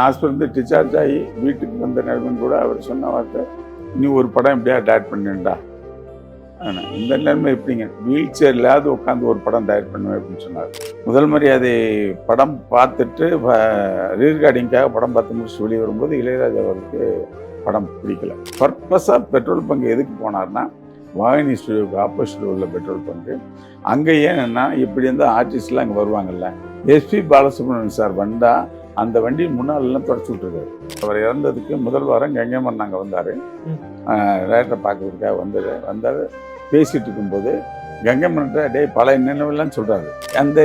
Hospital discharge ஆகி வீட்டுக்கு வந்த நேரமும் கூட அவர் சொன்ன வார்த்தை, நீ ஒரு படம் எப்படியா டேரக்ட் பண்ணிண்டா. ஆனால் இந்த நேரமே எப்படிங்க வீல் சேர் இல்லாத உட்காந்து ஒரு படம் டேரக்ட் பண்ணுவேன் அப்படின்னு சொன்னார். முதல் மரியாதை படம் பார்த்துட்டு ரீகார்டிங்காக படம் பார்த்து முடிச்சு வெளியே வரும்போது இளையராஜா அவருக்கு படம் பிடிக்கல. பர்பஸாக பெட்ரோல் பங்கு எதுக்கு போனார்னா, வாகினி ஸ்டுடியோவுக்கு ஆப்போசிட்டில் உள்ள பெட்ரோல் பங்கு. அங்கே ஏன்னா இப்படி இருந்தால் ஆர்டிஸ்ட்லாம் அங்கே வருவாங்கல்ல, எஸ்பி பாலசுப்ரமணியன் சார் வந்தால் அந்த வண்டி முன்னாலெல்லாம் தொடச்சி விட்டுருக்காரு. அவர் இறந்ததுக்கு முதல் வாரம் கங்கைமன் நாங்கள் வந்தார், டேரக்டரை பார்க்கறதுக்காக வந்தார். பேசிகிட்டு இருக்கும்போது கங்கைமன்கிட்ட டே பழைய நினைவெல்லாம் சொல்கிறாரு. அந்த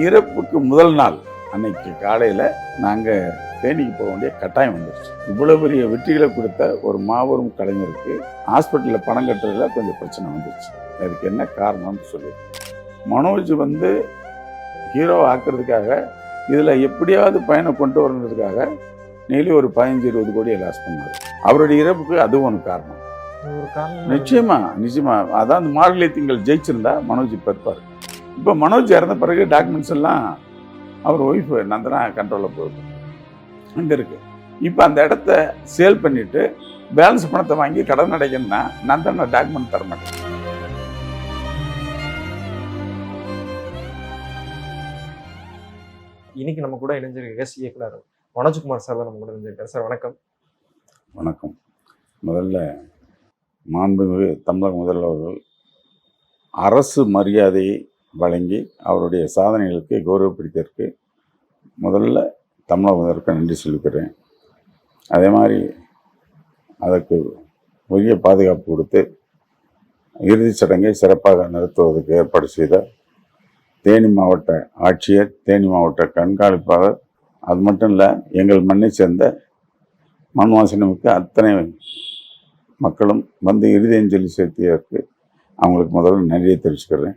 இறப்புக்கு முதல் நாள் அன்னைக்கு காலையில் நாங்கள் தேனிக்கு போக வேண்டிய கட்டாயம் வந்துருச்சு. இவ்வளோ பெரிய வெற்றிகளை கொடுத்த ஒரு மாபெரும் கலைஞருக்கு ஹாஸ்பிட்டலில் பணம் கட்டுறதுல கொஞ்சம் பிரச்சனை வந்துருச்சு. அதுக்கு என்ன காரணம்னு சொல்லி மனோஜ் ஹீரோ ஆக்கிறதுக்காக இதில் எப்படியாவது பயனை கொண்டு வரதுக்காக டெய்லி ஒரு 15-20 கோடியை லாஸ் பண்ணார். அவருடைய இறப்புக்கு அதுவும் ஒரு காரணம். நிச்சயமா. அதான் அந்த மார்கழி திங்கள் ஜெயிச்சிருந்தா மனோஜ் இப்போ இருப்பார். இப்போ மனோஜ் இறந்த பிறகு டாக்குமெண்ட்ஸ் எல்லாம் அவர் ஒய்ஃபு நந்தனா கண்ட்ரோலில் போகுது, அங்கே இருக்குது. இப்போ அந்த இடத்த சேல் பண்ணிவிட்டு பேலன்ஸ் பணத்தை வாங்கி கடன் அடைக்கணும்னா நந்தனா டாக்குமெண்ட் தர மாட்டேன். இன்னைக்கு நம்ம கூட இணைஞ்சிருக்க எஸ் இயக்குனர் மனோஜ்குமார் சார் தான் நம்ம கூட இணைஞ்சிருக்காரு. சார் வணக்கம். வணக்கம். முதல்ல மாண்புமிகு தமிழக முதல்வர்கள் அரசு மரியாதையை வழங்கி அவருடைய சாதனைகளுக்கு கௌரவப்படுத்தியதற்கு முதல்ல தமிழக முதல்வருக்கு நன்றி சொல்லிக்கிறேன். அதே மாதிரி அதற்கு உரிய பாதுகாப்பு கொடுத்து இறுதிச் சடங்கை சிறப்பாக நடத்துவதற்கு ஏற்பாடு செய்த தேனி மாவட்ட ஆட்சியர், தேனி மாவட்ட கண்காணிப்பாளர், அது மட்டும் இல்லை எங்கள் மண்ணை சேர்ந்த மண்வாசனமிக்க அத்தனை மக்களும் வந்து இறுதி அஞ்சலி செலுத்தியதற்கு அவங்களுக்கு முதல்ல நன்றியை தெரிவிச்சுக்கிறேன்.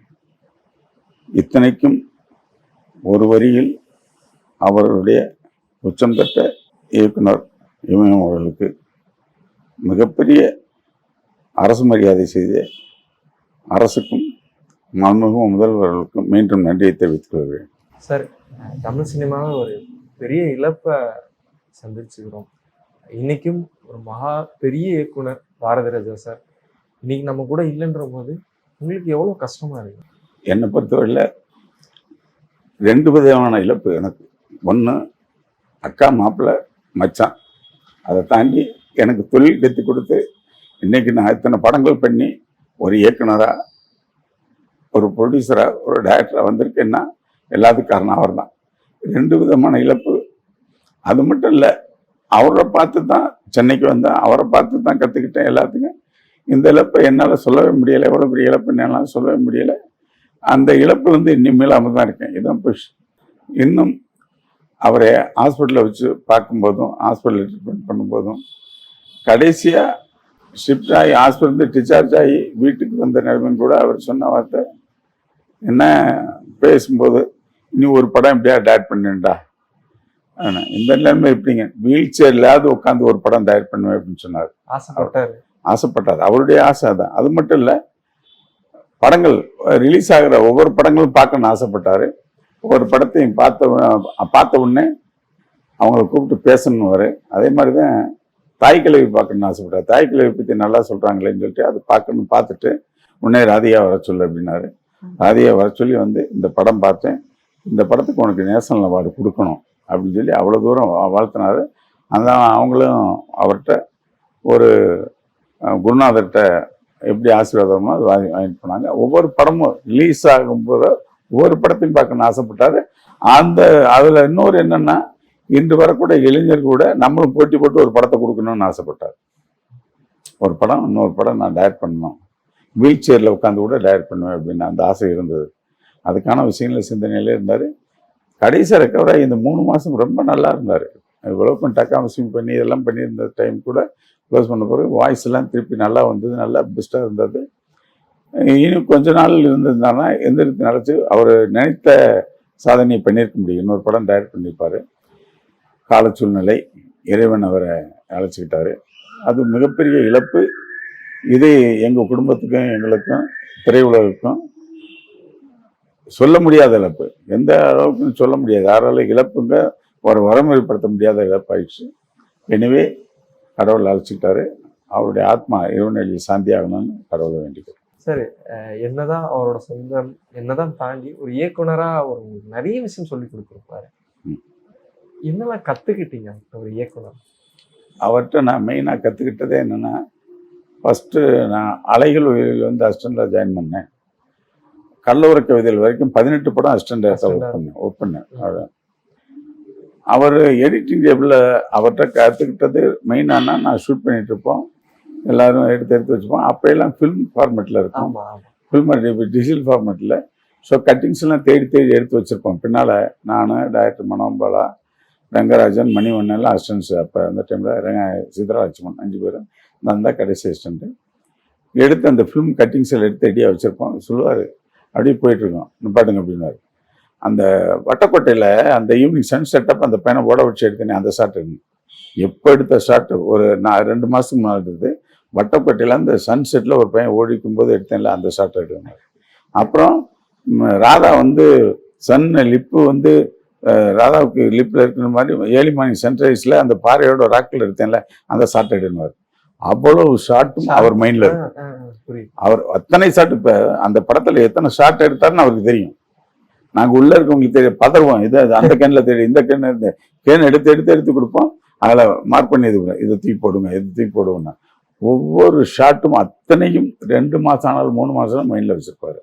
இத்தனைக்கும் ஒரு வரியில் அவர்களுடைய உச்சம் பெற்ற இயக்குனர் இமயம் அவர்களுக்கு மிகப்பெரிய அரசு மரியாதை செய்த அரசுக்கும் மாண்புமிகு முதல்வர்களுக்கும் மீண்டும் நன்றியை தெரிவித்துக் கொள்கிறேன். சார், தமிழ் சினிமாவை ஒரு பெரிய இழப்பை சந்திச்சுக்கிறோம். இன்னைக்கும் ஒரு மகா பெரிய இயக்குனர் பாரதிராஜா சார் இன்னைக்கு நம்ம கூட இல்லைன்ற போது உங்களுக்கு எவ்வளோ கஷ்டமா இருக்கு? என்னை பொறுத்தவரையில் 2 விதமான இழப்பு எனக்கு. ஒன்று அக்கா, மாப்பிள்ளை, மச்சான். அதை தாண்டி எனக்கு தொழில் கற்றுக் கொடுத்து இன்னைக்கு நான் இத்தனை படங்கள் பண்ணி ஒரு இயக்குனராக, ஒரு ப்ரொடியூசராக, ஒரு டைரக்டராக வந்திருக்கேன்னா எல்லாத்துக்கும் காரணம் அவர் தான். 2 விதமான இழப்பு. அது மட்டும் இல்லை, அவரை பார்த்து தான் சென்னைக்கு வந்தேன், அவரை பார்த்து தான் கற்றுக்கிட்டேன் எல்லாத்துக்கும். இந்த இழப்பை என்னால் சொல்லவே முடியலை. எவ்வளோ பெரிய இழப்புன்னு என்னால் சொல்லவே முடியலை. அந்த இழப்பு இன்னும் மீளாமல் தான் இருக்கேன். இதுதான் புஷ். இன்னும் அவரை ஹாஸ்பிட்டலில் வச்சு பார்க்கும்போதும், ஹாஸ்பிட்டலில் ட்ரீட்மெண்ட் பண்ணும்போதும், கடைசியாக ஷிஃப்ட் ஆகி ஹாஸ்பிட்டல் டிஸ்சார்ஜ் ஆகி வீட்டுக்கு வந்த நேரமும் கூட அவர் சொன்ன வார்த்தை, என்ன பேசும்போது, நீ ஒரு படம் எப்படியா டேரக்ட் பண்ணிண்டா. ஆனால் இந்த நேரமே எப்படிங்க வீல் சேர் இல்லாத உட்காந்து ஒரு படம் டேரக்ட் பண்ணுவேன் அப்படின்னு சொன்னார். ஆசைப்பட்டார். அவருடைய ஆசை தான். அது மட்டும் இல்லை, படங்கள் ரிலீஸ் ஆகிற ஒவ்வொரு படங்களும் பார்க்கணும்னு ஆசைப்பட்டார். ஒவ்வொரு படத்தையும் பார்த்த உடனே அவங்கள கூப்பிட்டு பேசணுன்னு. அதே மாதிரி தான் தாய் கிழவி பார்க்கணும்னு ஆசைப்பட்டார். தாய் கிழவி பற்றி நல்லா சொல்கிறாங்களேன்னு சொல்லிட்டு அது பார்த்துட்டு உடனே ராதிகா வர சொல்லு அப்படின்னாரு. ராதிகா வர சொல்லி இந்த படம் பார்த்தேன், இந்த படத்துக்கு உனக்கு நேஷனல் அவார்டு கொடுக்கணும் அப்படின்னு சொல்லி அவ்வளோ தூரம் வாழ்த்தினார். அதான் அவங்களும் அவர்கிட்ட ஒரு குருநாதர்கிட்ட எப்படி ஆசீர்வாதமோ அது வாங்கிட்டு போனாங்க. ஒவ்வொரு படமும் ரிலீஸ் ஆகும்போது ஒவ்வொரு படத்தையும் பார்க்கணும்னு ஆசைப்பட்டார். அதில் இன்னொரு என்னென்னா, இன்று வரக்கூட இளைஞர் கூட நம்மளும் போட்டி போட்டு ஒரு படத்தை கொடுக்கணும்னு ஆசைப்பட்டார். ஒரு படம், இன்னொரு படம் நான் டைரக்ட் பண்ணணும், வீல் சேரில் உட்காந்து கூட டைரக்ட் பண்ணுவேன் அப்படின்னு அந்த ஆசை இருந்தது. அதுக்கான விஷயங்கள் சிந்தனையிலே இருந்தார். கடைசியாக ரெக்கவராகி இந்த 3 மாதம் ரொம்ப நல்லா இருந்தார். இவ்வளோ டக்காமசிங் பண்ணி இதெல்லாம் பண்ணியிருந்த டைம் கூட க்ளோஸ் பண்ண பிறகு வாய்ஸ் எல்லாம் திருப்பி நல்லா வந்தது, நல்லா பெஸ்ட்டாக இருந்தது. இன்னும் கொஞ்ச நாள் இருந்திருந்தாருன்னா எந்திரித்து நினச்சி அவர் நினைத்த சாதனையை பண்ணியிருக்க முடியும். இன்னொரு படம் டைரக்ட் பண்ணியிருப்பார். கால சூழ்நிலை, இறைவன் அவரை அழைச்சிக்கிட்டாரு. அது மிகப்பெரிய இழப்பு. இது எங்கள் குடும்பத்துக்கும் எங்களுக்கும் திரையுலகுக்கும் சொல்ல முடியாத இழப்பு. எந்த அளவுக்குன்னு சொல்ல முடியாது. யாரால இழப்புங்க ஒரு வரைமுறைப்படுத்த முடியாத இழப்பாயிடுச்சு. எனவே கடவுள் அழைச்சிக்கிட்டாரு. அவருடைய ஆத்மா இறைவனில் சாந்தியாகணும்னு கடவுளை வேண்டிக்கிறேன். சரி, என்னதான் அவரோட சொந்தம் என்னதான் தாண்டி ஒரு இயக்குனரா அவர் உங்களுக்கு நிறைய விஷயம் சொல்லி கொடுத்துருப்பாரு. ம். என்னெல்லாம் கத்துக்கிட்டீங்க ஒரு இயக்குனர்? அவர்கிட்ட நான் மெயினாக கற்றுக்கிட்டதே என்னென்னா, ஃபஸ்ட்டு நான் அலைகள் உயிரில் வந்து அசிஸ்டண்டாக ஜாயின் பண்ணேன். கல்லூர கவிதைகள் வரைக்கும் 18 படம் அசிஸ்டண்டாக ஒர்க் பண்ணேன். அவர் எடிட்டிங் டேபிளில் அவர்கிட்ட கற்றுக்கிட்டது மெயினானா, நான் ஷூட் பண்ணிகிட்டு இருப்போம், எல்லோரும் எடுத்து வச்சுப்போம். அப்போயெல்லாம் ஃபில்ம் ஃபார்மேட்டில் இருக்கும். ஃபில்ம் டிஜிட்டல் ஃபார்மேட்டில். ஸோ கட்டிங்ஸ்லாம் தேடி எடுத்து வச்சுருப்போம். பின்னால் நான், டைரக்டர் மனோபாலா, ரங்கராஜன், மணிவண்ணெல்லாம் அசிஸ்டன்ஸ். அப்போ அந்த டைமில் சித்ராலட்சுமன் 5 பேரும். நான் தான் கடைசி அசிஸ்டண்ட்டு. எடுத்து அந்த ஃபிலிம் கட்டிங்ஸில் எடுத்து ரெடியாக வச்சுருப்போம். சொல்லுவார், அப்படியே போயிட்டுருக்கோம், நிப்பாட்டுங்க அப்படின்னாரு. அந்த வட்டக்கோட்டையில் அந்த ஈவினிங் சன் செட்டப் அந்த பையனை ஓட வச்சு எடுத்தேனே, அந்த ஷாட் எடுங்க. எப்போ எடுத்த ஷாட்டு ஒரு 2 மாதத்துக்கு முன்னாடி இருந்தது. வட்டக்கோட்டையில் அந்த சன் செட்டில் ஒரு பையன் ஓடிக்கும் போது எடுத்தேன்ல, அந்த ஷாட் எடுக்கணும். அப்புறம் ராதா வந்து சன் லிப்பு வந்து ராதாவுக்கு லிப்பில் இருக்கிற மாதிரி ஏர்லி மார்னிங் சன்ரைஸில் அந்த பாறையோட ராக்கில் எடுத்தேன்ல, அந்த ஷாட் எடுக்கணும். அவ்வளவு ஷாட்டும் அவர் மைண்டில் இருக்கு. அவர் அத்தனை ஷாட், இப்போ அந்த படத்தில் எத்தனை ஷாட் எடுத்தாருன்னு அவருக்கு தெரியும். நாங்கள் உள்ளே இருக்கவங்களுக்கு தெரியும், பதறுவோம். இது அந்த கேனில் தெரியும், இந்த கேன் இந்த கேன் எடுத்து கொடுப்போம். அதில் மார்க் பண்ணி இதை தூக்கி போடுங்க, இது தூக்கி போடுவோம்னா ஒவ்வொரு ஷாட்டும் அத்தனையும் 2 மாதம் ஆனாலும் 3 மாதம் மைண்டில் வச்சுருப்பார்.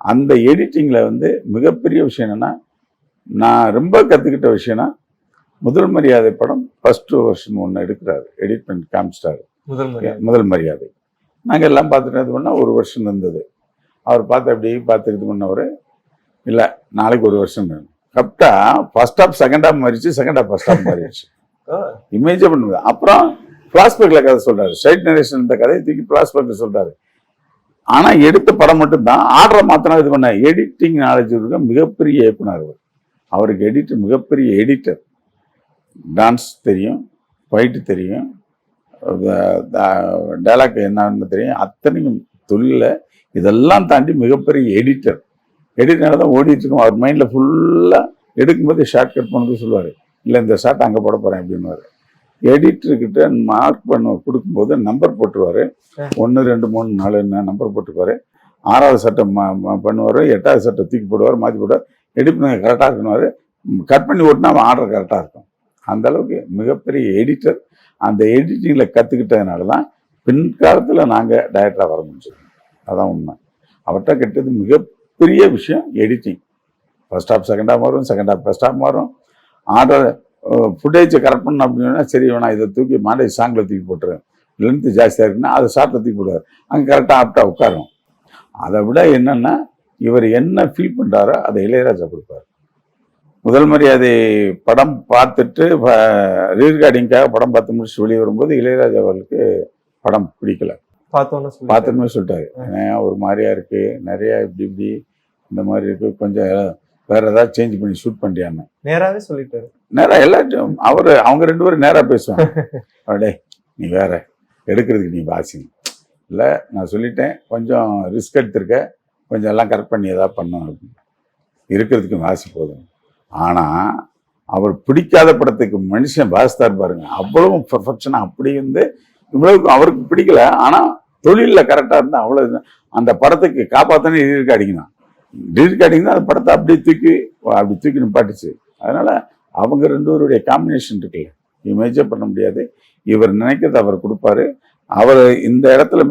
அந்த எடிட்டிங்கில் வந்து மிகப்பெரிய விஷயம் என்னென்னா, நான் ரொம்ப கற்றுக்கிட்ட விஷயம்னா, முதல் மரியாதை படம் ஃபர்ஸ்ட் வருஷன் ஒன்று எடுக்கிறாரு, எடிட் பண்ணி காமிச்சிட்டாரு. முதல் மரியாதை நாங்கள் எல்லாம் பார்த்துட்டு இது பண்ணால் ஒரு வருஷம் இருந்தது. அவர் பார்த்து இது பண்ணவர், இல்லை நாளைக்கு ஒரு வருஷம் கரெக்டாக ஃபர்ஸ்ட் ஹாஃப் செகண்ட் ஹாஃப் மாறிடுச்சு, செகண்ட் ஹாஃப் ஃபர்ஸ்ட் ஹாஃப் மாறிடுச்சு. இமேஜே பண்ணுது. அப்புறம் ஃப்ளாஷ்பேக்கில் கதை சொல்கிறாரு, ஸ்ட்ரைட் நரேஷன் இந்த கதையை தூக்கி ஃப்ளாஷ்பேக்கில் சொல்கிறாரு. ஆனால் எடுத்த படம் மட்டும்தான், ஆர்டரை மாத்திரம் இது பண்ண. எடிட்டிங் நாலேஜ் இருக்க மிகப்பெரிய இயக்குனர் அவர். அவருக்கு எடிட்டர், மிகப்பெரிய எடிட்டர். டான்ஸ் தெரியும், ஃபைட்டு தெரியும், டைலாக் என்னன்னு தெரியும், அத்தனையும் தொழிலில் இதெல்லாம் தாண்டி மிகப்பெரிய எடிட்டர். எடிட்டர் தான் ஓடிட்டு இருக்கோம். அவர் மைண்டில் ஃபுல்லாக எடுக்கும்போது ஷார்ட் கட் பண்ணது சொல்லுவார், இல்லை இந்த ஷார்ட் அங்கே போட போகிறேன் அப்படின்னுவார். எடிட்டர்கிட்ட மார்க் பண்ண கொடுக்கும்போது நம்பர் போட்டுருவார். 1 2 3 4 நம்பர் போட்டுருவார். 6வது சட்டம் பண்ணுவார், 8வது சட்டம் தூக்கி போடுவார், மாற்றி போடுவார். எடிட் பண்ண கரெக்டாக இருக்கணுவார். கட் பண்ணி ஓட்டினா அவன் ஆர்டர் கரெக்டாக இருக்கும். அந்த அளவுக்கு மிகப்பெரிய எடிட்டர். அந்த எடிட்டிங்கில் கற்றுக்கிட்டதுனால தான் பின்காலத்தில் நாங்கள் டைரக்டராக வர முடிஞ்சோம். அதான் உண்மை. அவர்கிட்ட கெட்டது மிகப்பெரிய விஷயம் editing. First half second half மாறும், செகண்ட் ஹாஃப் ஃபர்ஸ்ட் ஹாஃப் மாறும். ஆர்டர் ஃபுட்டேஜை கரெக்ட் பண்ணணும் அப்படின்னா, சரி வேணா இதை தூக்கி மாடேஜ் சாங்கில் தூக்கி போட்டுருவேன், லென்த்து ஜாஸ்தியாக இருக்குன்னா அதை ஷார்ட்டில் தூக்கி போடுவார். அங்கே கரெக்டாக ஆப்டாக உட்காரும். அதை விட என்னென்னா, இவர் என்ன ஃபீல் பண்ணுறாரோ அதை இளையராஜா கொடுப்பார். முதல் மரியாதை படம் பார்த்துட்டு ரீகார்டிங்காக படம் பார்த்து முடிச்சு வெளியே வரும்போது இளையராஜா அவர்களுக்கு படம் பிடிக்கல. பார்த்தோன்னு சொல்லிட்டாரு, ஒரு மாதிரியா இருக்கு, நிறையா இப்படி இந்த மாதிரி இருக்கு, கொஞ்சம் வேற ஏதாவது சேஞ்ச் பண்ணி ஷூட் பண்ணியான்னு நேராகவே சொல்லிட்டாரு. நேராக எல்லாத்தையும் அவங்க 2 பேரும் நேராக பேசுவாங்க. அப்படியே நீ வேற எடுக்கிறதுக்கு நீ வாசிங்க, இல்லை நான் சொல்லிட்டேன், கொஞ்சம் ரிஸ்க் எடுத்திருக்க, கொஞ்சம் எல்லாம் கரெக்ட் பண்ணி எதாவது பண்ணணும் அப்படின்னு. இருக்கிறதுக்கு வாசி போதும். ஆனால் அவர் பிடிக்காத படத்துக்கு மனுஷன் வாசித்தார் பாருங்க, அவ்வளவு பர்ஃபெக்ஷனாக. அப்படி வந்து இவ்வளவுக்கு அவருக்கு பிடிக்கல, ஆனால் தொழிலில் கரெக்டாக இருந்தால் அவ்வளோ அந்த படத்துக்கு காப்பாற்றனே ரீகார்டிங்தான். ரீகார்டிங் தான் அந்த படத்தை அப்படி தூக்கி நிப்பாட்டுச்சு. அதனால் அவங்க 2 பேருடைய காம்பினேஷன் இருக்குல்ல, இமேஜே பண்ண முடியாது. இவர் நினைக்கிறத அவர் கொடுப்பாரு. அவர் இந்த இடத்துல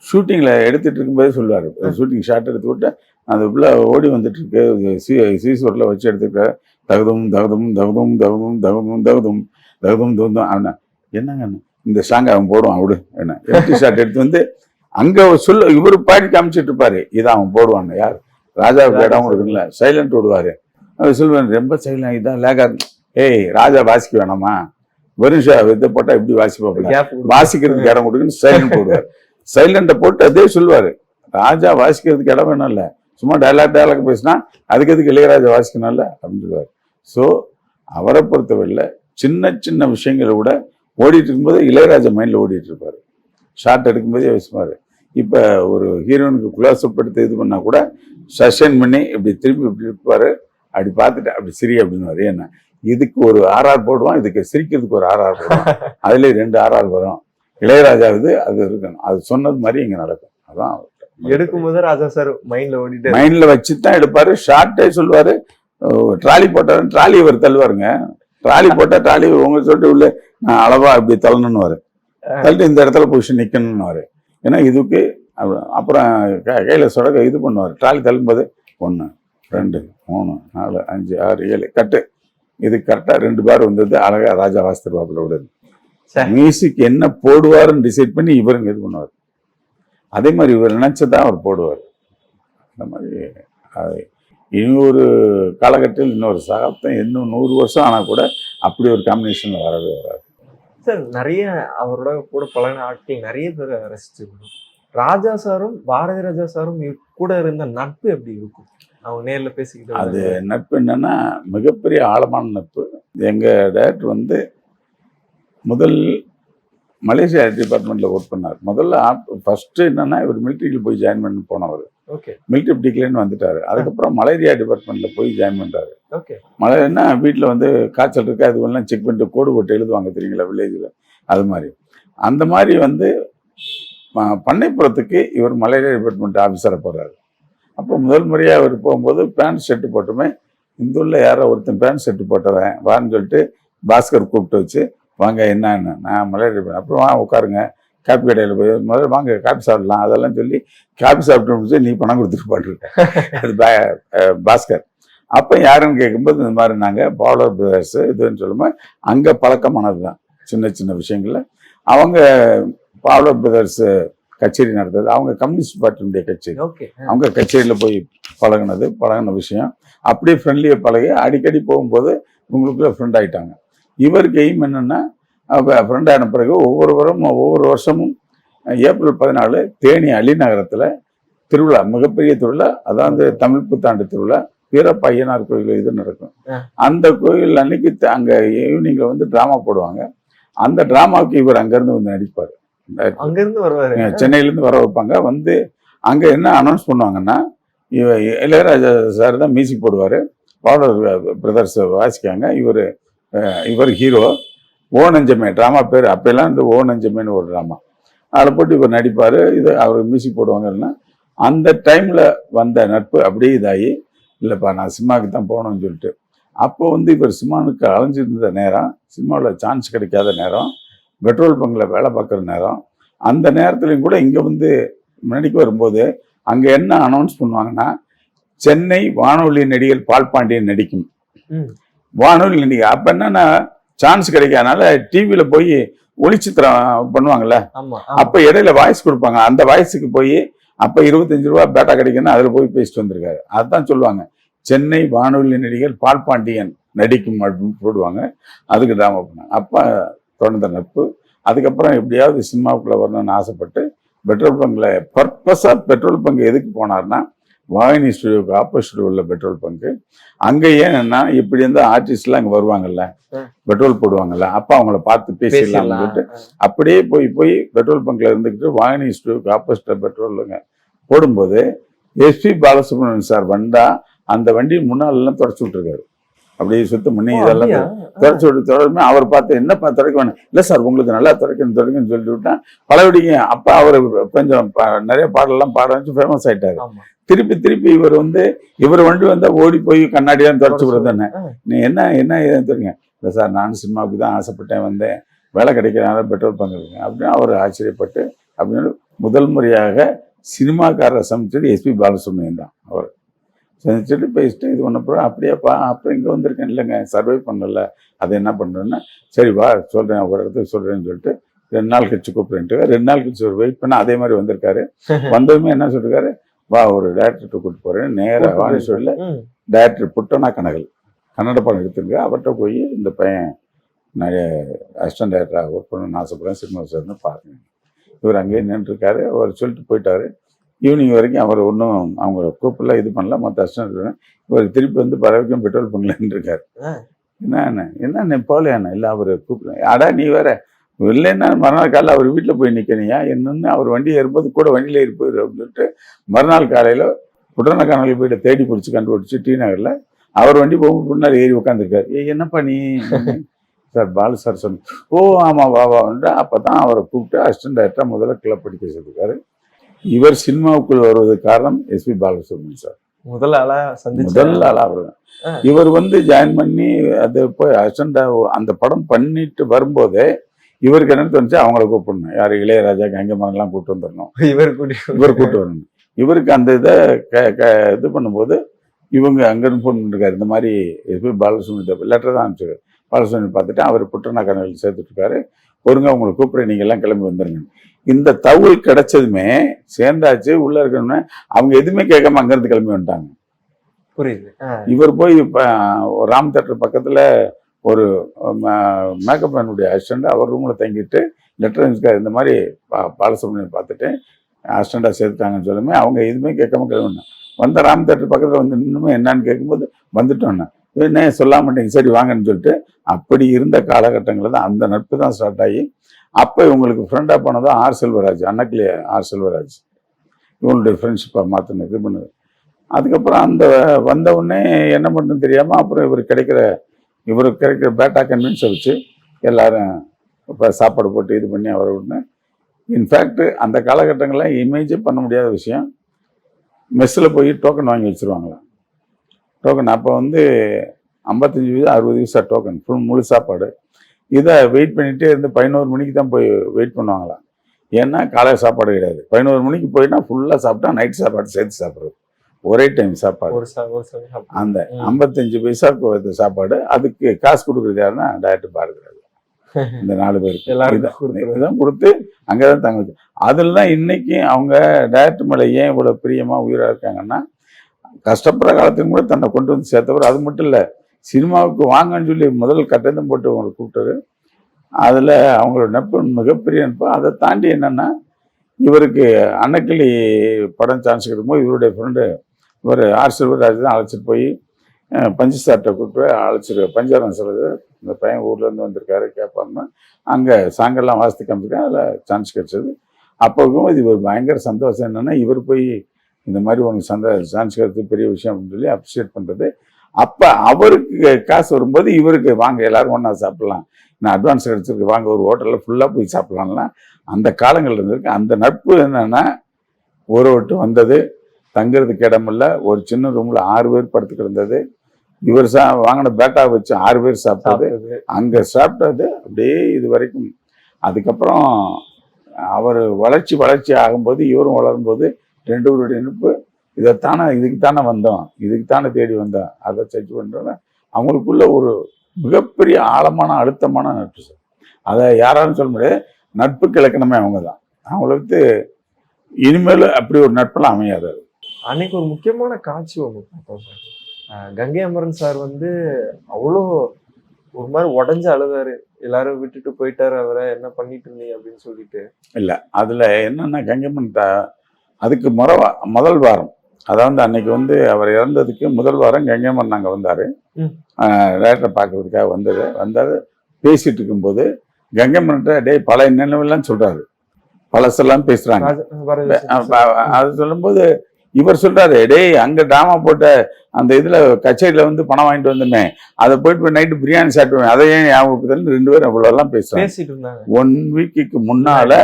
ஷூட்டிங்கில் எடுத்துகிட்டு இருக்கும்போதே சொல்லுவார், ஷூட்டிங் ஷாட் எடுத்து விட்டு அந்த உள்ள ஓடி வந்துட்டு இருக்கு, சீசூரில் வச்சு எடுத்துக்க, தகுதும் தகுதும் தகுதும் தகுதும் தகுதும் தகுதும் தகுதும் தகுதும் அவனை என்னங்க இந்த சாங் அவன் போடுவான் அவடு என்ன எம்டி ஷாட் எடுத்து வந்து அங்கே இவர் பாடி காமிச்சிட்டு இருப்பாரு, இதை அவன் போடுவான். யார்? ராஜாவுக்கு இடம் இருக்குல்ல, சைலண்ட் விடுவார். அவர் சொல்லுவேன், ரொம்ப சைலண்ட், இதான் லேகர். ஏய் ராஜா வாசிக்க வேணாமா, வெறும் இதை போட்டால் எப்படி வாசிப்பாப்புல, வாசிக்கிறதுக்கு இடம் கொடுக்குன்னு சைலண்ட் போடுவார். சைலண்ட்டை போட்டு அதே சொல்லுவார், ராஜா வாசிக்கிறதுக்கு இடம் வேணும் இல்லை, சும்மா டைலாக் பேசினா அதுக்கு எதுக்கு இளையராஜா வாசிக்கணும்ல அப்படின்னு சொல்லுவார். ஸோ அவரை பொறுத்தவரையில் சின்ன சின்ன விஷயங்களை விட ஓடிட்டு இருக்கும்போது இளையராஜா மைண்டில் ஓடிட்டு இருப்பார். ஷார்ட் எடுக்கும்போதே யோசிப்பார். இப்போ ஒரு ஹீரோனுக்கு குலாசப்படுத்த இது பண்ணால் கூட சஷன் பண்ணி இப்படி திருப்பி இப்படி இருப்பார். அப்படி பார்த்துட்டு அப்படி சரி அப்படின்னுவார். ஏன்னா இதுக்கு ஒரு ஆர்ஆர் போடுவான், இதுக்கு சிரிக்கிறதுக்கு ஒரு ஆர்ஆர் போடுவான். அதுல 2 ஆர்ஆர் வரும். இளையராஜாவது அது இருக்கணும். அது சொன்னது மாதிரி இங்க நடக்கும். அதான் எடுக்கும்போது ராஜா சார் மைண்ட்ல மைண்ட்ல வச்சுதான் எடுப்பாரு. ஷார்ட்டே சொல்லுவாரு. ட்ராலி போட்டாரு, ட்ராலி இவர் தள்ளுவாருங்க. ட்ராலி போட்டா ட்ராலி உங்க சொல்லிட்டு உள்ள நான் அளவா இப்படி தள்ளணும்னு தள்ளிட்டு இந்த இடத்துல பொசிஷன் நிக்கணும்னு. ஏன்னா இதுக்கு அப்புறம் கையில சொடக்க இது பண்ணுவார். ட்ராலி தள்ளும்போது 1 2 3 4 5 6 7 கட்டு. இது கரெக்டா 2 பேர் வந்தது. அழகா ராஜா வாஸ்தர்பாபுல விடுது. மியூசிக் என்ன போடுவாருன்னு டிசைட் பண்ணி இவருங்க இது பண்ணுவார். அதே மாதிரி இவர் நினைச்சதான் அவர் போடுவார். அந்த மாதிரி இனி ஒரு காலகட்டத்தில் இன்னொரு சகாப்தம் இன்னும் 100 வருஷம் ஆனால் கூட அப்படி ஒரு காம்பினேஷன்ல வரவே வராது. சார் நிறைய அவரோட கூட பழகின ஆட்கள் நிறைய பேரை ரசிச்சிருக்கணும். ராஜா சாரும் பாரதி ராஜா சாரும் கூட இருந்த நட்பு எப்படி இருக்கும்? அவங்க நேர்ல பேசிக்கிட்டு அது நட்பு என்னன்னா மிகப்பெரிய ஆழமான நட்பு. எங்க டைரக்டர் முதல் மலேசியா டிபார்ட்மெண்ட்ல ஒர்க் பண்ணார். முதல்ல ஃபர்ஸ்ட் என்னன்னா இவர் மிலிட்ரிக்கு போய் ஜாயின் பண்ணி போனவர். மிலிட்ரி பிடிக்கலன்னு வந்துட்டாரு. அதுக்கப்புறம் மலேரியா டிபார்ட்மெண்ட்ல போய் ஜாயின் பண்றாரு. மலேரியா வீட்டில் காய்ச்சல் இருக்கு, அது எல்லாம் செக் பண்ணிட்டு கோடு போட்டு எழுதுவாங்க தெரியுங்களா வில்லேஜில். அது மாதிரி அந்த மாதிரி பண்ணைப்புறத்துக்கு இவர் மலேரியா டிபார்ட்மெண்ட் ஆஃபீஸராக போறாரு. அப்போ முதல் முறையாக அவர் போகும்போது பேண்ட் ஷர்ட் போட்டுமே இந்த உள்ள யாரோ ஒருத்தன் பேண்ட் ஷர்ட் போட்டவன் வான்னு சொல்லிட்டு பாஸ்கர் கூப்பிட்டு வச்சு வாங்க என்னன்னு நான் மலேரியா அப்புறம் வாங்க உட்காருங்க காப்பி கடையில் போய் முதல்ல வாங்க காப்பி சாப்பிடலாம் அதெல்லாம் சொல்லி காப்பி சாப்பிட்டு நீ பணம் கொடுத்துட்டு பாட்டுருக்க அது பாஸ்கர். அப்போ யாருன்னு கேட்கும்போது இந்த மாதிரி நாங்கள் பாலர் பிரதர்ஸ் இதுன்னு சொல்லும்போது அங்கே பழக்கமானது தான். சின்ன சின்ன விஷயங்கள்ல அவங்க பாலர் பிரதர்ஸ் கச்சேரி நடத்துறது, அவங்க கம்யூனிஸ்ட் பார்ட்டியுடைய கச்சேரி, அவங்க கச்சேரியில் போய் பழகின விஷயம் அப்படியே ஃப்ரெண்ட்லியை பழகி அடிக்கடி போகும்போது உங்களுக்குள்ள ஃப்ரெண்ட் ஆகிட்டாங்க. இவருக்கு எய்ம் என்னென்னா ஃப்ரெண்ட் ஆன பிறகு ஒவ்வொரு வருஷமும் ஏப்ரல் 14 தேனி அலிநகரத்தில் திருவிழா, மிகப்பெரிய திருவிழா, அதாவது தமிழ் புத்தாண்டு திருவிழா, வீரப்ப ஐயனார் கோயில் இது நடக்கும். அந்த கோயில் அன்னைக்கு அங்கே ஈவினிங்கில் ட்ராமா போடுவாங்க. அந்த ட்ராமாவுக்கு இவர் அங்கேருந்து நடிப்பார். அங்கிருந்து வருவாரு, சென்னையிலேருந்து வர வைப்பாங்க. அங்கே என்ன அனௌன்ஸ் பண்ணுவாங்கன்னா இளையராஜா சார் தான் மியூசிக் போடுவார், பாலர் பிரதர்ஸ் வாசிக்காங்க, இவர் ஹீரோ. ஓ நெஞ்சமே ட்ராமா பேர் அப்பெல்லாம் ஓ நெஞ்சமேன்னு ஒரு ட்ராமா, அதில் போட்டு இவர் நடிப்பார். இது அவர் மியூசிக் போடுவாங்கன்னா அந்த டைமில் வந்த நட்பு அப்படியே இதாகி இல்லைப்பா நான் சினிமாவுக்கு தான் போகணும்னு சொல்லிட்டு அப்போ இவர் சினிமாவுக்கு அலைஞ்சிருந்த நேரம், சினிமாவில் சான்ஸ் கிடைக்காத நேரம், பெட்ரோல் பங்கில் வேலை பார்க்குற நேரம், அந்த நேரத்துலையும் கூட இங்கே முன்னாடிக்கு வரும்போது அங்கே என்ன அனௌன்ஸ் பண்ணுவாங்கன்னா சென்னை வானொலி நடிகர் பால்பாண்டியன் நடிக்கும் வானொலி நடிகர். அப்போ என்னன்னா சான்ஸ் கிடைக்காதனால டிவியில் போய் ஒளிச்சித்திரம் பண்ணுவாங்கல்ல, அப்போ இடையில வாய்ஸ் கொடுப்பாங்க. அந்த வாய்ஸுக்கு போய் அப்போ 25 ரூபா பேட்டா கிடைக்குன்னு அதில் போய் பேசிட்டு வந்திருக்காரு. அதுதான் சொல்லுவாங்க சென்னை வானொலி நடிகர் பால்பாண்டியன் நடிக்கும் அப்படின்னு போடுவாங்க. அதுக்கு ட்ராமா பண்ணாங்க. அப்போ தொடர்ந்த நட்பு. அதுக்கப்புறம் எப்படியாவது சினிமாவுக்குள்ள வரணும்னு ஆசைப்பட்டு பெட்ரோல் பங்கில் பர்பஸாக பெட்ரோல் பங்கு எதுக்கு போனார்னா வாகினி ஸ்டுடியோவுக்கு ஆப்போசிட் உள்ள பெட்ரோல் பங்கு. அங்கே ஏன்னா இப்படி இருந்தால் ஆர்டிஸ்ட்லாம் அங்கே வருவாங்கல்ல, பெட்ரோல் போடுவாங்கல்ல, அப்போ அவங்கள பார்த்து பேசிடலாம்னு சொல்லிட்டு அப்படியே போய் பெட்ரோல் பங்கில் இருந்துக்கிட்டு வாகினி ஸ்டுடியோவுக்கு ஆப்போசிட் பெட்ரோலுங்க போடும்போது எஸ்பி பாலசுப்ரமணியன் சார் அந்த வண்டி முன்னாலெல்லாம் தொடச்சி விட்டுருக்காரு. அப்படியே சுத்தம் பண்ணி இதெல்லாம் தொடச்சி விட்டு தொடருமே அவர் பார்த்து என்னப்பா துடைக்க வேணும், இல்லை சார் உங்களுக்கு நல்லா துடைக்கணும்னு சொல்லிட்டு விட்டேன் பழவிடிங்க. அப்போ அவர் கொஞ்சம் நிறைய பாடலாம் பாட வச்சு ஃபேமஸ் ஆயிட்டாரு. திருப்பி இவர் வண்டி ஓடி போய் கண்ணாடியெல்லாம் தொடச்சி விடுறது தானே, நீ என்ன தெரியுங்க, இல்லை சார் நானும் சினிமாவுக்கு தான் ஆசைப்பட்டேன், வந்தேன், வேலை கிடைக்கிறனால பெட்ரோல் பங்கு இருக்குங்க அப்படின்னு அவர் ஆச்சரியப்பட்டு அப்படின்னு முதல் முறையாக சினிமாக்காரரை சமைச்சது எஸ்பி பாலசுப்ரமணியன் தான். அவர் செஞ்சுட்டு பேசிட்டு இது ஒன்றப்புறம் அப்படியேப்பா அப்புறம் இங்கே வந்திருக்கேன், இல்லைங்க சர்வை பண்ணல, அதை என்ன பண்ணுறேன்னா சரி வா சொல்கிறேன் ஒரு இடத்துக்கு சொல்கிறேன்னு சொல்லிட்டு 2 நாள் கழிச்சு கூப்பிடுன்ட்டு 2 நாள் கழிச்சு ஒரு வெயிட் பண்ண அதே மாதிரி வந்திருக்காரு. வந்ததுமே என்ன சொல்லிருக்காரு, வா ஒரு டேரக்டர்கிட்ட கூப்பிட்டு போகிறேன், நேராக வாணிஸ்வரில் டேரக்டர் புட்டனா கனகல் கன்னட படம் எடுத்துருங்க, அவர்கிட்ட போய் இந்த பையன் நிறைய அசிஸ்டன்ட் டேரக்டராக ஒர்க் பண்ணணும்னு ஆசைப்படுறேன், சினிமா சார்னு பாருங்க. இவர் அங்கேயே நின்றுருக்காரு. அவர் சொல்லிட்டு போயிட்டாரு. ஈவினிங் வரைக்கும் அவர் ஒன்றும் அவங்க கூப்பிடல, இது பண்ணல, மற்ற அசிஸ்டன்ட். இவர் திருப்பி பறவைக்கும் பெட்ரோல் பங்கில் இருக்காரு. என்ன போகலையாண்ணா, இல்லை அவர் கூப்பிடல, ஆடா நீ வேற இல்லைன்னா மறுநாள் காலையில் அவர் வீட்டில் போய் நிற்கணியா என்னன்னு அவர் வண்டி ஏறும்போது கூட வண்டியில் இருப்பார் அப்படின்னு சொல்லிட்டு மறுநாள் காலையில் புட்டன கனகல் வீட்டை தேடி பிடிச்சி கண்டுபிடிச்சி டி நகரில் அவர் வண்டி போகும்போது முன்னாடி ஏறி உட்காந்துருக்காரு. என்னப்பா நீ? சார் பாலு சார் சொன்ன. ஓ ஆமாம் வா வான்ட்டு அப்போ தான் அவரை கூப்பிட்டு அசிஸ்டன்ட் டைரக்டராக முதல்ல கிளப் படிக்க சொல்லியிருக்காரு. இவர் சினிமாவுக்குள் வருவதற்கு காரணம் எஸ்பி பாலசுப்ரமணியம் சார். முதல் ஆளா சந்திச்ச முதல் ஆள் அவர் தான். இவர் வந்து ஜாயின் பண்ணி அது போய் அசிஸ்டண்டாக அந்த படம் பண்ணிட்டு வரும்போதே இவருக்கு என்ன தோணுச்சு, அவங்கள கூப்பிடணும். யார் இளையராஜா, கங்கமரன்லாம் கூப்பிட்டு வந்துடணும், இவர் கூப்பிட்டு வரணும். இவருக்கு அந்த இதை இது பண்ணும்போது இவங்க அங்கேருந்து ஃபோன் பண்ணிருக்காரு. இந்த மாதிரி எஸ்பி பாலசுப்ரமணியத்தை லெட்டர் தான் அனுப்பிச்சிருக்காரு. பாலசுப்ரமணியம் பார்த்துட்டு அவர் புற்றனா கனவில் சேர்த்துட்ருக்காரு. ஒருங்க அவங்களை கூப்பிட்ற நீங்கள் எல்லாம் கிளம்பி வந்துருங்க. இந்த தகவல் கிடைச்சதுமே சேர்ந்தாச்சு. உள்ள இருக்கணும்னா அவங்க எதுவுமே கேட்காம அங்கேருந்து கிளம்பி வந்துட்டாங்க. புரியுது. இவர் போய் இப்போ ராம் தேட்டர் பக்கத்தில் ஒரு மேக்கப் மேனுடைய அசிஸ்டண்ட் அவர் ரூமில் தங்கிட்டு லெட்டர் அனுப்பிச்சிருக்காரு. இந்த மாதிரி பாலசுப்ரமணியம் பார்த்துட்டு அசிஸ்டண்டாக சேர்த்துட்டாங்கன்னு சொல்லுமே அவங்க எதுவுமே கேட்காம கிளம்பினாங்க. வந்த ராம் தேட்டர் பக்கத்தில் வந்து இன்னுமே என்னன்னு கேட்கும்போது வந்துட்டோன்னா என்ன சொல்ல மாட்டேங்க, சரி வாங்கன்னு சொல்லிட்டு அப்படி இருந்த காலகட்டங்களில் தான் அந்த நட்பு தான் ஸ்டார்ட் ஆகி அப்போ இவங்களுக்கு ஃப்ரெண்டாக போனதும் ஆர் செல்வராஜ், அன்னக்கிளே ஆர் செல்வராஜ் இவங்களுடைய ஃப்ரெண்ட்ஷிப்பாக மாற்றின இது பண்ணுது. அதுக்கப்புறம் அந்த வந்த உடனே என்ன பண்ணுன்னு தெரியாமல் அப்புறம் இவருக்கு கிடைக்கிற பேட்டா கன்வென்ஸை வச்சு எல்லாரும் இப்போ சாப்பாடு போட்டு இது பண்ணி அவரை விட்டுன்னு. இன்ஃபேக்ட் அந்த காலகட்டங்களில் இமேஜே பண்ண முடியாத விஷயம், மெஸ்ஸில் போய் டோக்கன் வாங்கி வச்சுருவாங்களாம். டோக்கன் அப்போ வந்து 55 வீதம் 60 வீசா டோக்கன் ஃபுல் முழு சாப்பாடு. இதை வெயிட் பண்ணிகிட்டே இருந்து 11 மணிக்கு தான் போய் வெயிட் பண்ணுவாங்களாம். ஏன்னா காலையில் சாப்பாடு கிடையாது. 11 மணிக்கு போயினா ஃபுல்லாக சாப்பிட்டா நைட் சாப்பாடு சேர்த்து சாப்பிட்றது, ஒரே டைம் சாப்பாடு. அந்த 55 பைசாவுக்கு சாப்பாடு, அதுக்கு காசு கொடுக்குறது யாருன்னா டைரக்டர் பாரதிராஜா. இந்த 4 பேருக்கு இதுதான் கொடுத்து அங்கே தான் தங்க வச்சு. அதில் தான் இன்னைக்கு அவங்க டைரக்டர் மேலே ஏன் இவ்வளோ பிரியமாக உயிராக இருக்காங்கன்னா, கஷ்டப்படுற காலத்துக்கு கூட தன்னை கொண்டு வந்து சேர்த்தவர். அது மட்டும் இல்லை, சினிமாவுக்கு வாங்கன்னு சொல்லி முதல் கட்டணம் போட்டு அவங்களை கூப்பிட்டாரு. அதில் அவங்களோட நட்பு மிகப்பெரிய நட்பு. அதை தாண்டி என்னென்னா, இவருக்கு அன்னக்கிளி படம் சான்ஸ் கிடைக்கும்போது இவருடைய ஃப்ரெண்டு இவர் ஆர் செல்வராஜ் தான் அழைச்சிட்டு போய் பஞ்சு சார்ட்டை கூப்பிட்டு அழைச்சிருக்காரு. பஞ்சாரம் சொல்லுது, இந்த பையன் ஊர்லேருந்து வந்திருக்காரு கேட்பாங்க. அங்கே சாங்கெல்லாம் வாசித்து காமிச்சிருக்கேன், அதில் சான்ஸ் கிடைச்சது. அப்போவும் இது ஒரு பயங்கர சந்தோஷம். என்னென்னா இவர் போய் இந்த மாதிரி உனக்கு சான்ஸ் கிடைச்சது பெரிய விஷயம் அப்படின்னு சொல்லி அப்ரிஷியேட் பண்ணுறது. அப்போ அவருக்கு காசு வரும்போது இவருக்கு வாங்க எல்லாரும் ஒன்றா சாப்பிட்லாம், நான் அட்வான்ஸ் கிடச்சிருக்கு வாங்க ஒரு ஹோட்டலில் ஃபுல்லாக போய் சாப்பிட்லாம்லாம் அந்த காலங்கள் இருந்திருக்கு. அந்த நட்பு என்னென்னா ஊரை விட்டு வந்தது, தங்குறதுக்கு இடமில்ல, ஒரு சின்ன ரூமில் 6 பேர் படுத்து கிடந்தது. இவர் வாங்கின பேட்டா வச்சு 6 பேர் சாப்பிட்டது, அங்கே சாப்பிட்டது அப்படியே இது வரைக்கும். அதுக்கப்புறம் அவர் வளர்ச்சி ஆகும்போது இவரும் வளரும்போது 2 பேருடைய நட்பு இதுக்குத்தானே வந்தோம், இதுக்குத்தானே தேடி வந்தோம், அதை சர்ச் பண்ணுறோன்னா அவங்களுக்குள்ள ஒரு மிகப்பெரிய ஆழமான அழுத்தமான நட்பு சார். அதை யாராலும் சொல்ல முடியாது. நட்புக்கு இலக்கணமே அவங்க தான். அவங்கள விட்டு இனிமேல் அப்படி ஒரு நட்பெல்லாம் அமையாது. அன்னைக்கு ஒரு முக்கியமான காட்சி ஒன்று பார்த்தோம் சார். கங்கை அமரன் சார் வந்து அவ்வளோ ஒரு மாதிரி உடஞ்சு அழுதாரு, எல்லாரும் விட்டுட்டு போயிட்டாரு, அவரை என்ன பண்ணிட்டு இருந்தீங்க அப்படின்னு சொல்லிட்டு. இல்லை, அதில் என்னென்னா கங்கைமன் அதுக்கு முதல் வாரம், அதாவது அன்னைக்கு வந்து அவர் இறந்ததுக்கு முதல் வாரம் கங்கைமன் நாங்கள் வந்தார், டேரக்டரை பார்க்கறதுக்காக வந்தார். பேசிட்டு இருக்கும்போது கங்கைமன்கிட்ட டே பழைய நினைவெல்லாம் சொல்கிறாரு, பழசெல்லாம் பேசுகிறாங்க. அது சொல்லும்போது இவர் சொல்றாரு, டேய் அங்க டிராமா போட்ட அந்த இதுல கச்சேரியில வந்து பணம் வாங்கிட்டு வந்தோமே, அதை போயிட்டு நைட்டு பிரியாணி சாப்பிடுவேன், அதையே ஞாபகத்தில் 2 பேரும் அவ்வளோ எல்லாம் பேசுறாங்க. 1 வீக்குக்கு முன்னால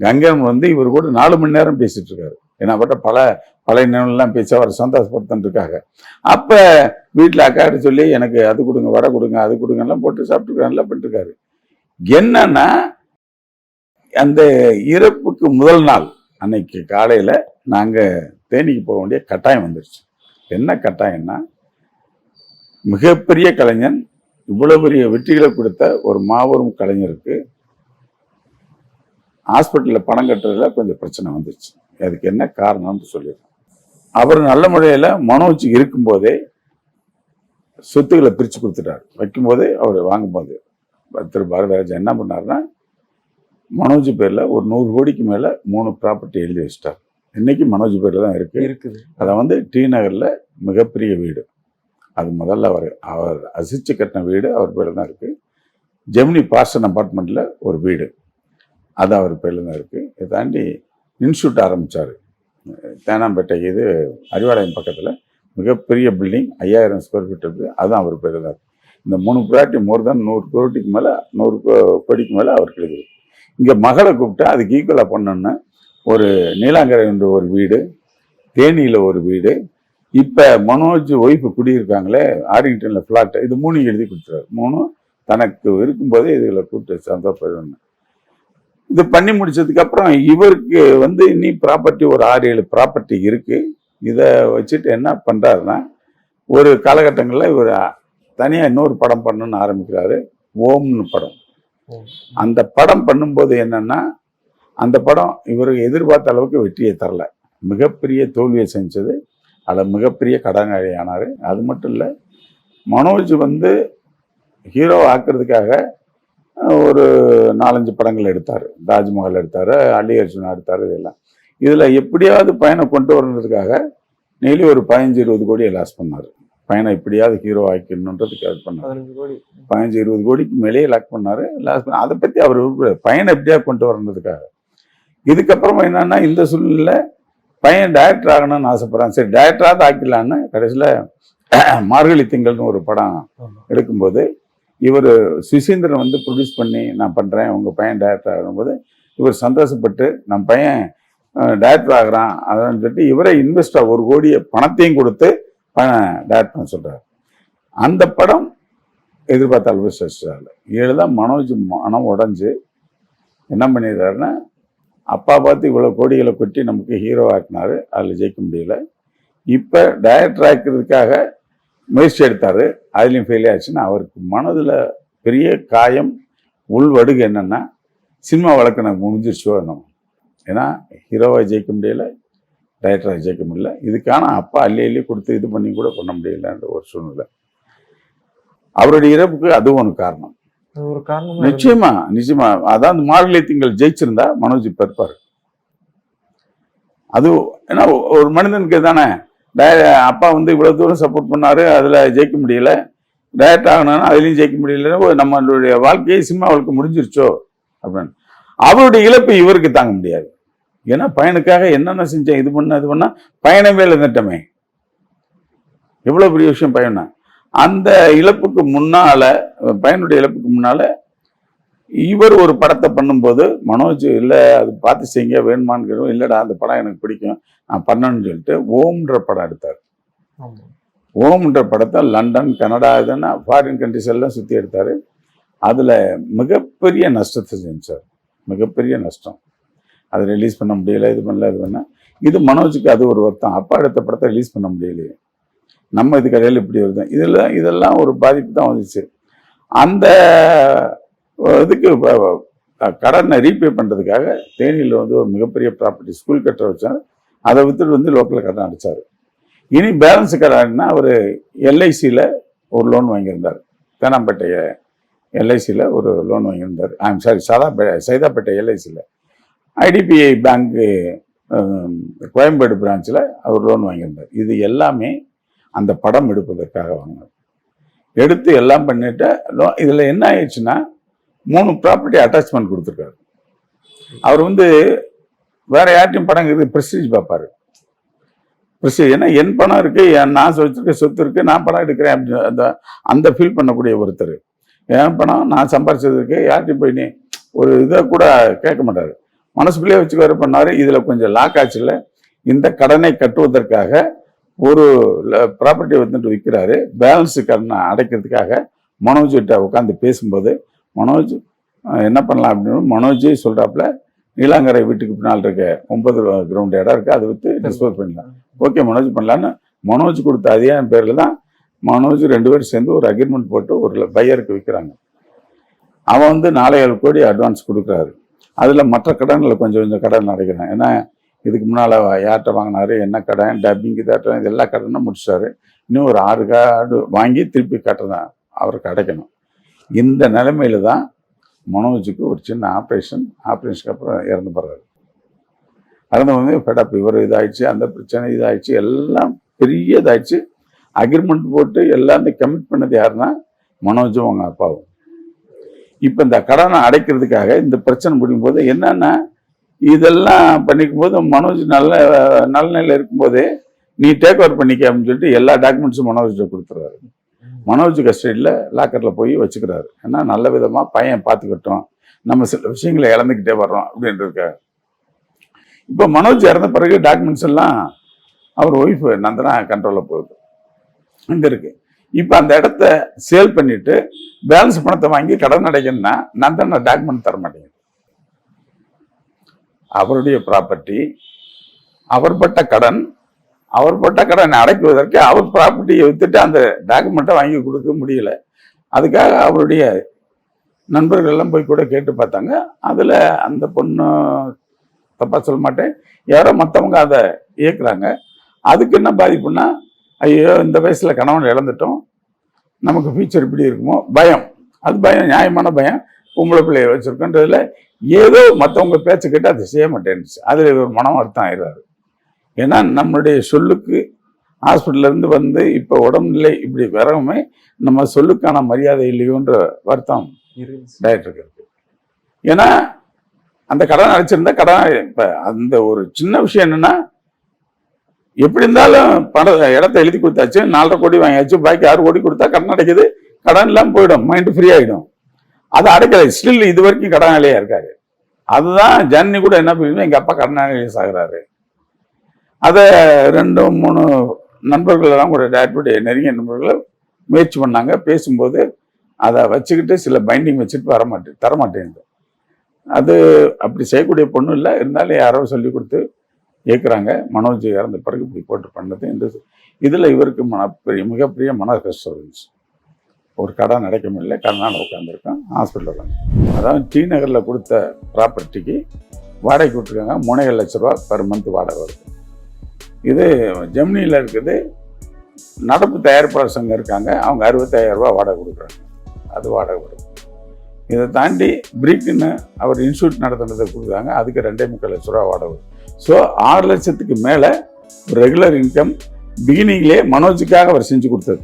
கங்கைமன் வந்து இவர் கூட 4 மணி நேரம் பேசிட்டு இருக்காரு. ஏன்னா பட்ட பழைய நினைவுலாம் பேசி அவர் சந்தோஷப்படுத்திருக்காங்க. அப்ப வீட்டுல அக்காட்ட சொல்லி எனக்கு அது கொடுங்க, வடை கொடுங்க, அது கொடுங்க எல்லாம் போட்டு சாப்பிட்டுருக்காரு, எல்லாம் பண்ணிருக்காரு. என்னன்னா அந்த இறப்புக்கு முதல் நாள் அன்னைக்கு காலையில நாங்க தேனிக்கு போக வேண்டிய கட்டாயம் வந்துருச்சு. என்ன கட்டாயம்னா, மிகப்பெரிய கலைஞன், இவ்வளவு பெரிய வெற்றிகளை கொடுத்த ஒரு மாபெரும் கலைஞருக்கு ஹாஸ்பிட்டலில் பணம் கட்டுறதுல கொஞ்சம் பிரச்சனை வந்துருச்சு. அதுக்கு என்ன காரணம்னு சொல்லிடுறேன். அவர் நல்ல முறையில் மனோஜ் இருக்கும்போதே சொத்துக்களை பிரித்து கொடுத்துட்டார். வைக்கும்போதே அவர் வாங்கும்போது திரு பாரதிராஜா என்ன பண்ணார்னா, மனோஜ் பேரில் ஒரு 100 கோடிக்கு மேலே 3 ப்ராப்பர்ட்டி எழுதி வச்சிட்டார். இன்னைக்கு மனோஜ் பேரில் தான் இருக்குது. அதை வந்து டி நகரில் மிகப்பெரிய வீடு, அது முதல்ல அவர் அசிச்சு கட்டின வீடு அவர் பேரில் தான் இருக்குது. ஜெமினி பார்சன் அப்பார்ட்மெண்ட்டில் ஒரு வீடு, அது அவர் பேரில் தான் இருக்குது. இதை தாண்டி இன்ஸ்டியூட் ஆரம்பித்தார் தேனாம்பேட்டை, இது அறிவாலயம் பக்கத்தில் மிகப்பெரிய பில்டிங் 5000 ஸ்கொயர் ஃபீட் இருக்குது. அதுதான் அவர் பேர் தான். இந்த 3 ப்ராப்பர்ட்டி மோர் தென் 100 கோடிக்கு மேலே 100 கோடிக்கு மேலே அவருக்கு இருக்குது. இங்கே மகளை கூப்பிட்டு அதுக்கு ஈக்குவலாக பண்ணணுன்னு ஒரு நீலாங்கரை என்ற ஒரு வீடு, தேனியில் ஒரு வீடு, இப்போ மனோஜ் ஒய்ஃபு குடியிருக்காங்களே ஆரிங்டனில் ஃப்ளாட்டு, இது 3 எழுதி கொடுத்துறாரு. 3 தனக்கு இருக்கும்போதே இதில் கூப்பிட்டு சந்தோஷப்படுவேன். இது பண்ணி முடிச்சதுக்கப்புறம் இவருக்கு இனி ப்ராப்பர்ட்டி ஒரு 6-7 ப்ராப்பர்ட்டி இருக்குது. இதை வச்சுட்டு என்ன பண்ணுறாருன்னா, ஒரு காலகட்டங்களில் இவர் தனியாக இன்னொரு படம் பண்ணணும்னு ஆரம்பிக்கிறாரு, ஓம்னு படம். அந்த படம் பண்ணும்போது என்னன்னா, அந்த படம் இவருக்கு எதிர்பார்த்த அளவுக்கு வெற்றியை தரல, மிகப்பெரிய தோல்வியை செஞ்சது. அதில் மிகப்பெரிய கடனாளி ஆனார். அது மட்டும் இல்லை, மனோஜ் ஹீரோ ஆக்குறதுக்காக ஒரு 4-5 படங்கள் எடுத்தார். தாஜ்மஹால் எடுத்தார், அலி அர்ஜுனா எடுத்தார். இதெல்லாம் இதில் எப்படியாவது பையனை கொண்டு வரணுன்றதுக்காக டெய்லி ஒரு 15-20 கோடியை லாஸ் பண்ணார். பையனை எப்படியாவது ஹீரோ ஆக்கிடணுன்றதுக்கு அது பண்ணார். 15-20 கோடிக்கு மேலேயே லாக் பண்ணார். லாஸ் பண்ண அதை பற்றி அவர் பையனை எப்படியா கொண்டு வரணுன்றதுக்காக. இதுக்கப்புறமா என்னன்னா, இந்த சூழ்நிலையில் பையன் டைரக்டர் ஆகணும்னு ஆசைப்படுறான். சரி டைரக்டராக ஆக்கிடலான்னு கடைசியில் மார்கழி திங்கள்னு ஒரு படம் எடுக்கும்போது இவர் சுசீந்திரன் ப்ரொடியூஸ் பண்ணி நான் பண்ணுறேன், உங்கள் பையன் டைரக்டர் ஆகும்போது இவர் சந்தோஷப்பட்டு நம்ம பையன் டைரக்டர் ஆகிறான் அதான் சொல்லிட்டு இவரை இன்வெஸ்டாக 1 கோடியை பணத்தையும் கொடுத்து டைரக்ட் பண்ண சொல்கிறார். அந்த படம் எதிர்பார்த்த அளவு சஸ்டாகல. தான் மனோஜ் மனம் உடஞ்சி என்ன பண்ணிடுறாருன்னா, அப்பா பார்த்து இவ்வளோ கோடிகளை கொட்டி நமக்கு ஹீரோ ஆக்கினார், அதில் ஜெயிக்க முடியல. இப்போ டைரக்டர் ஆக்கிறதுக்காக முயற்சி எடுத்தார், அதுலேயும் ஃபெயில் ஆச்சுன்னா அவருக்கு மனதில் பெரிய காயம் உள்வடுகு. என்னென்னா, சினிமா வழக்கு எனக்கு முடிஞ்சிருச்சோ என்னமோ. ஏன்னா ஹீரோவாக ஜெயிக்க முடியல, டைரக்டராக ஜெயிக்க முடியல. இதுக்கான அப்பா அள்ளி கொடுத்து இது பண்ணி கூட பண்ண முடியலன்ற ஒரு சூழ்நிலை. அவருடைய இறப்புக்கு அதுவும் ஒரு காரணம். ஒரு காரணம் நிச்சயமா அதான் மார்கழி திங்கள் ஜெயிச்சிருந்தா மனோஜ் இப்ப இருப்பாரு. அது ஏன்னா ஒரு மனிதனுக்கு தானே அப்பா இவ்வளவு தூரம் சப்போர்ட் பண்ணாரு, அதுல ஜெயிக்க முடியல, டைரக்ட் ஆகணும்னா அதுலயும் ஜெயிக்க முடியல, நம்மளுடைய வாழ்க்கையை சினிமா வாழ்க்கை முடிஞ்சிருச்சோ அப்படின்னு. அவருடைய இழப்பு இவருக்கு தாங்க முடியாது. ஏன்னா பையனுக்காக என்னென்ன செஞ்சேன், இது பண்ணா பையனை மேல இருந்துட்டமே, எவ்வளவு பெரிய விஷயம் பையனா. அந்த இழப்புக்கு முன்னால, பையனுடைய இழப்புக்கு முன்னால இவர் ஒரு படத்தை பண்ணும்போது மனோஜ் இல்லை அது பார்த்து செய்யுங்க வேணுமான்னு, இல்லைடா அந்த படம் எனக்கு பிடிக்கும் நான் பண்ணணும்னு சொல்லிட்டு ஓம்ன்ற படம் எடுத்தார். ஓம்ன்ற படத்தை லண்டன், கனடா, இதுன்னா ஃபாரின் கண்ட்ரிஸ் எல்லாம் சுற்றி எடுத்தார். அதில் மிகப்பெரிய நஷ்டத்தை செஞ்சார், மிகப்பெரிய நஷ்டம். அதை ரிலீஸ் பண்ண முடியல, இது பண்ண. இது மனோஜுக்கு அது ஒரு வருத்தம், அப்பா எடுத்த படத்தை ரிலீஸ் பண்ண முடியலையே, நம்ம இது கடையில் இப்படி வருது. இதெல்லாம் ஒரு பாதிப்பு தான் வந்துச்சு. அந்த இதுக்கு கடனை ரீபே பண்ணுறதுக்காக தேனியில் ஒரு மிகப்பெரிய ப்ராப்பர்ட்டி ஸ்கூல் கட்டுற வச்சார். அதை விற்றுட்டு லோக்கலில் கடன் அடித்தார். இனி பேலன்ஸ் கடன்னா அவர் எல்ஐசியில் ஒரு லோன் வாங்கியிருந்தார். தேனாம்பேட்டை எல்ஐசியில் ஒரு லோன் வாங்கியிருந்தார். சைதாப்பேட்டை எல்ஐசியில். ஐடிபிஐ பேங்க்கு கோயம்பேடு பிரான்ச்சில் அவர் லோன் வாங்கியிருந்தார். இது எல்லாமே அந்த படம் எடுப்பதற்காக வாங்கினார். எடுத்து எல்லாம் பண்ணிட்டு இதில் என்ன ஆயிடுச்சுன்னா 3 ப்ராப்பர்ட்டி அட்டாச்மெண்ட் கொடுத்துருக்காரு. அவர் வேற யார்ட்டையும் படம் இருக்குது ப்ரெஸ்டீஜ் பார்ப்பாரு. ப்ரெஸ்டீஜ் ஏன்னா என் பணம் இருக்கு, நான் வச்சிருக்க சொத்து இருக்கு, நான் படம் எடுக்கிறேன் அப்படின்னு அந்த ஃபீல் பண்ணக்கூடிய ஒருத்தர். என் பணம் நான் சம்பாரிச்சது இருக்கு, யார்ட்டையும் போய் நீ ஒரு இதை கூட கேட்க மாட்டாரு, மனசுக்குள்ளேயே வச்சுக்க பண்ணாரு. இதுல கொஞ்சம் லாக் ஆச்சுல, இந்த கடனை கட்டுவதற்காக ஒரு ப்ராப்பர்ட்டி விற்கிறாரு. பேலன்ஸு கடனை அடைக்கிறதுக்காக மனோஜ் கிட்ட உட்காந்து பேசும்போது மனோஜ் என்ன பண்ணலாம் அப்படின்னு மனோஜே சொல்றாப்புல, நீலாங்கரை வீட்டுக்கு பின்னால் இருக்க 9 கிரவுண்ட் இடம் இருக்கு, அதை விற்று டிஸ்போஸ் பண்ணலாம். ஓகே மனோஜ் பண்ணலான்னு மனோஜ் கொடுத்த அதே பேரில் தான் மனோஜ் 2 பேரும் சேர்ந்து ஒரு அக்ரிமெண்ட் போட்டு ஒரு பையருக்கு விற்கிறாங்க. அவன் 4-7 கோடி அட்வான்ஸ் கொடுக்குறாரு. அதில் மற்ற கடனில் கொஞ்சம் கடன் அடைக்கிறான். ஏன்னா இதுக்கு முன்னால் யார்கிட்ட வாங்கினாரு, என்ன கடன், டப்பிங் இதாட்டம், இது எல்லா கடனும் முடிச்சாரு. இன்னும் ஒரு 6 கார்டு வாங்கி திருப்பி கட்டணும், அவருக்கு அடைக்கணும். இந்த நிலைமையில தான் மனோஜுக்கு ஒரு சின்ன ஆப்ரேஷனுக்கு அப்புறம் இறந்து போடுறாரு. இறந்து ஃபெடப், இவர் இதாகிடுச்சு, அந்த பிரச்சனை இதாகிடுச்சு, எல்லாம் பெரிய இதாகிடுச்சு. அக்ரிமெண்ட் போட்டு எல்லாம் கமிட் பண்ணது யாருன்னா மனோஜும் அவங்க அப்பாவும். இப்போ இந்த கடனை அடைக்கிறதுக்காக இந்த பிரச்சனை முடியும் போது என்னன்னா, இதெல்லாம் பண்ணிக்கும் போது மனோஜ் நல்ல நிலையில் இருக்கும்போதே நீ டேக் ஓவர் பண்ணிக்க அப்படின்னு சொல்லிட்டு எல்லா டாக்குமெண்ட்ஸும் மனோஜ்கிட்ட கொடுத்துருவாரு. மனோஜ் கஸ்டடியில் லாக்கரில் போய் வச்சுக்கிறாரு. ஏன்னா நல்ல விதமாக பையன் பார்த்துக்கிட்டோம், நம்ம சில விஷயங்களை இழந்துக்கிட்டே வர்றோம் அப்படின்றதுக்காக. இப்போ மனோஜ் இறந்த பிறகு டாக்குமெண்ட்ஸ் எல்லாம் அவர் ஒய்ஃப் நந்தனா கண்ட்ரோலில் போகுது, அங்கே இருக்கு. இப்போ அந்த இடத்த சேல் பண்ணிட்டு பேலன்ஸ் பணத்தை வாங்கி கடன் அடைக்கணும்னா நந்தனா டாக்குமெண்ட் தர மாட்டேங்குது. அவருடைய ப்ராப்பர்ட்டி, அவர் பட்ட கடன் அடைக்குவதற்கு அவர் ப்ராப்பர்ட்டியை வித்துட்டு அந்த டாக்குமெண்ட்டை வாங்கி கொடுக்க முடியல. அதுக்காக அவருடைய நண்பர்கள் எல்லாம் போய் கூட கேட்டு பார்த்தாங்க. அதில் அந்த பொண்ணு தப்பாக சொல்ல மாட்டேன், யாரோ மற்றவங்க அதை இயக்குறாங்க. அதுக்கு என்ன பாதிப்புன்னா, ஐயோ இந்த வயசில் கணவன் இழந்துட்டோம், நமக்கு ஃபியூச்சர் இப்படி இருக்குமோ பயம். அது பயம், நியாயமான பயம். பொம்பளை பிள்ளைய வச்சுருக்கோன்றதுல ஏதோ மற்றவங்க பேச்சு கேட்டு அதை செய்ய மாட்டேன்னுச்சு. அதில் ஒரு மனம் வருத்தம் ஆயிடுறாரு. ஏன்னா நம்மளுடைய சொல்லுக்கு ஹாஸ்பிட்டல்லேருந்து வந்து இப்போ உடம்புநிலை இப்படி வரவுமே நம்ம சொல்லுக்கான மரியாதை இல்லையோன்ற வருத்தம் டாக்டருக்கு இருக்கு. ஏன்னா அந்த கடன் அடைச்சிருந்தா இப்போ அந்த ஒரு சின்ன விஷயம் என்னன்னா, எப்படி இருந்தாலும் இடத்த எழுதி கொடுத்தாச்சு, 4.5 கோடி வாங்கியாச்சு, பாக்கி 6 கோடி கொடுத்தா கடன் அடைக்குது, கடன் எல்லாம் போயிடும், மைண்டு ஃப்ரீ ஆகிடும். அதை அடைக்கல, ஸ்டில் இது வரைக்கும் கடனாளியா இருக்காரு. அதுதான் ஜன்னி கூட என்ன பண்ணுவோம், எங்கள் அப்பா கடனாளியே சாகுறாரு. அதை 2-3 நண்பர்கள் எல்லாம் கூட டாக்டருடைய நெருங்கிய நண்பர்களை முயற்சி பண்ணாங்க. பேசும்போது அதை வச்சுக்கிட்டு சில பைண்டிங் வச்சுட்டு தரமாட்டேங்குது. அது அப்படி செய்யக்கூடிய பொண்ணு இல்லை, இருந்தாலும் யாரோ சொல்லி கொடுத்து இயக்குறாங்க. மனோஜ் இறந்த பிறகு இப்படி போட்டு பண்ணது. இந்த இதில் இவருக்கு மிகப்பெரிய மன கஷ்டம் இருந்துச்சு. ஒரு கடன் அடைக்க முடியல, கடனால் உட்காந்துருக்கோம் ஹாஸ்பிட்டலில். அதாவது டி நகரில் கொடுத்த ப்ராப்பர்ட்டிக்கு வாடகை கொடுத்துருக்காங்க. 3 லட்ச ரூபா பெர் மந்த் வாடகை வருது. இது ஜெமினியில் இருக்குது. நடப்பு தயாரிப்பாளர் சங்கம் இருக்காங்க, அவங்க 65,000 ரூபா வாடகை கொடுக்குறாங்க. அது வாடகை வருது. இதை தாண்டி பிரிக்குன்னு அவர் இன்ஸ்டியூட் நடத்துனதை கொடுக்குறாங்க, அதுக்கு 2.25 லட்ச ரூபா வாடகை வருது. ஸோ 6 லட்சத்துக்கு மேலே ரெகுலர் இன்கம் பிகினிங்லேயே மனோஜுக்காக அவர் செஞ்சு கொடுத்தது.